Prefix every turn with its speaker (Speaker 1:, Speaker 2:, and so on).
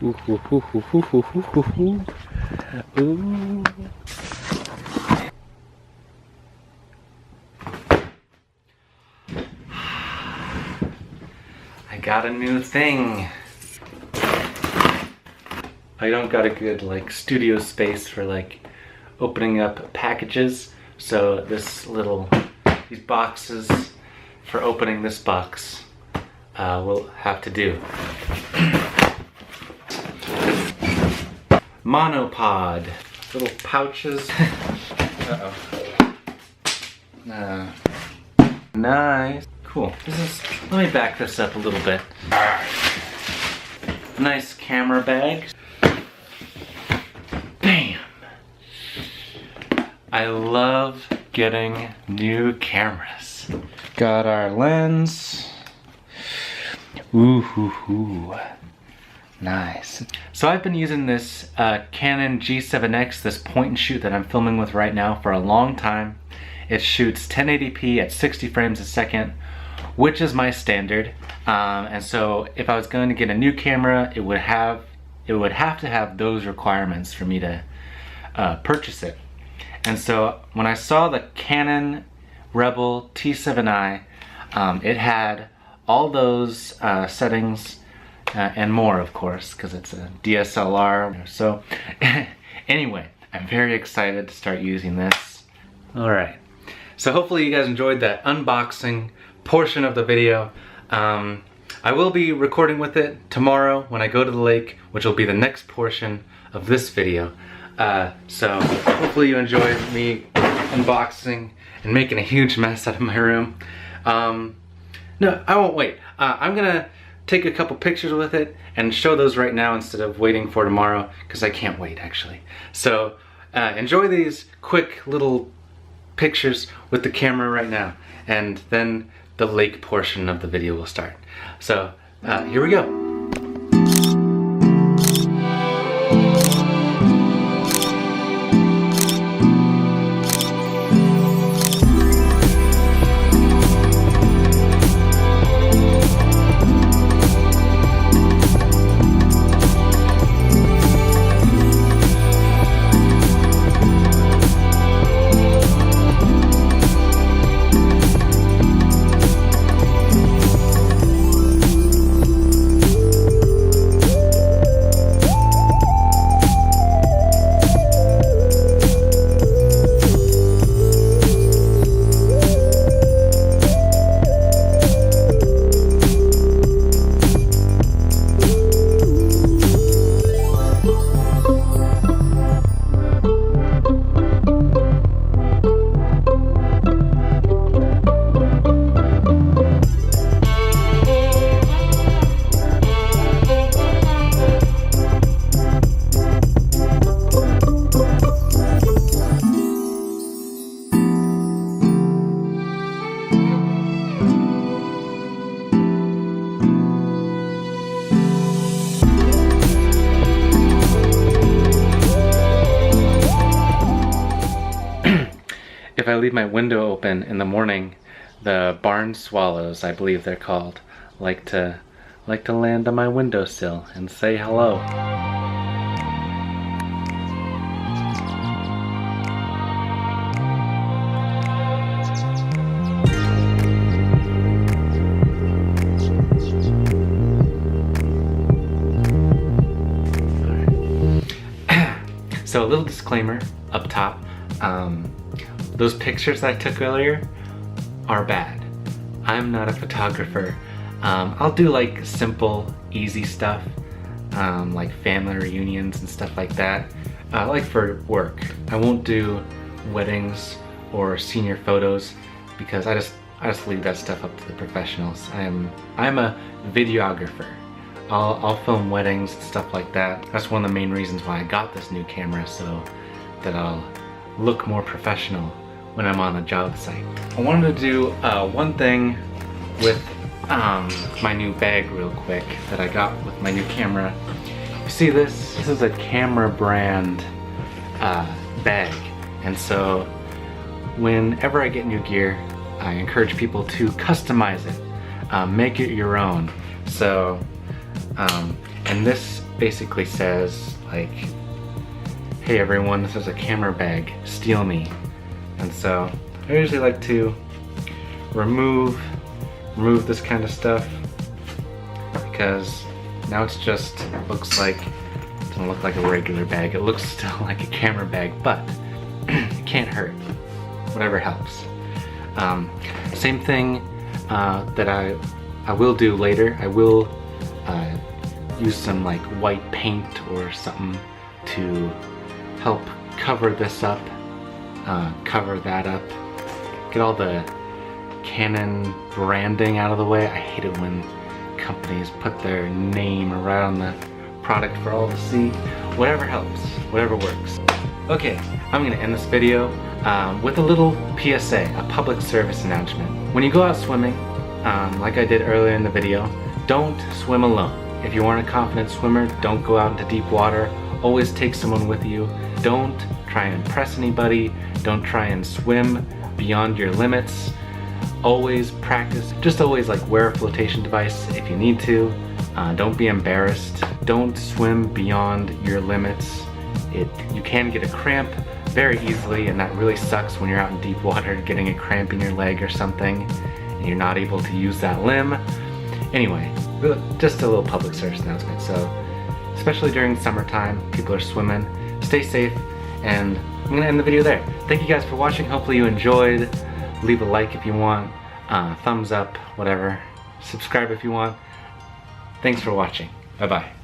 Speaker 1: Ooh, ooh, ooh, ooh, ooh, ooh, ooh, ooh. Ooh. I got a new thing. I don't got a good like studio space for like opening up packages, so these boxes for opening this box will have to do. Monopod, little pouches. Nice, cool. Let me back this up a little bit. Nice camera bag. Bam! I love getting new cameras. Got our lens. Ooh, hoo, hoo. Nice. So I've been using this Canon G7X, this point and shoot that I'm filming with right now, for a long time. It shoots 1080p at 60 frames a second, which is my standard. And so if I was going to get a new camera, it would have to have those requirements for me to purchase it. And so when I saw the Canon Rebel T7i, it had all those settings and more, of course, because it's a DSLR. So anyway, I'm very excited to start using this. All right, so hopefully you guys enjoyed that unboxing portion of the video. I will be recording with it tomorrow when I go to the lake, which will be the next portion of this video. So hopefully you enjoyed me unboxing and making a huge mess out of my room. No, I won't wait. I'm gonna take a couple pictures with it and show those right now instead of waiting for tomorrow, because I can't wait actually. So enjoy these quick little pictures with the camera right now, and then the lake portion of the video will start. So here we go. If I leave my window open in the morning, the barn swallows, I believe they're called, like to land on my windowsill and say hello. So a little disclaimer up top. Those pictures I took earlier are bad. I'm not a photographer. I'll do like simple, easy stuff, like family reunions and stuff like that, like for work. I won't do weddings or senior photos because I just leave that stuff up to the professionals. I'm a videographer. I'll film weddings and stuff like that. That's one of the main reasons why I got this new camera, so that I'll look more professional when I'm on a job site. I wanted to do one thing with my new bag real quick that I got with my new camera. You see this? This is a camera brand bag, and so whenever I get new gear, I encourage people to customize it, make it your own. So, and this basically says like, hey everyone, this is a camera bag, steal me. And so I usually like to remove this kind of stuff, because now it's just, it doesn't look like a regular bag. It looks still like a camera bag, but it can't hurt. Whatever helps. Same thing that I will do later. I will use some like white paint or something to help cover this up, cover that up, get all the Canon branding out of the way. I hate it when companies put their name right on the product for all to see. Whatever helps, whatever works. Okay, I'm gonna end this video with a little PSA, a public service announcement. When you go out swimming, like I did earlier in the video, don't swim alone. If you aren't a confident swimmer, don't go out into deep water. Always take someone with you. Don't try and impress anybody. Don't try and swim beyond your limits. Always practice. Just always like wear a flotation device if you need to. Don't be embarrassed. Don't swim beyond your limits. You can get a cramp very easily, and that really sucks when you're out in deep water getting a cramp in your leg or something and you're not able to use that limb. Anyway, just a little public service announcement. So, especially during summertime, people are swimming. Stay safe, and I'm gonna end the video there. Thank you guys for watching. Hopefully you enjoyed. Leave a like if you want, thumbs up, whatever. Subscribe if you want. Thanks for watching. Bye-bye.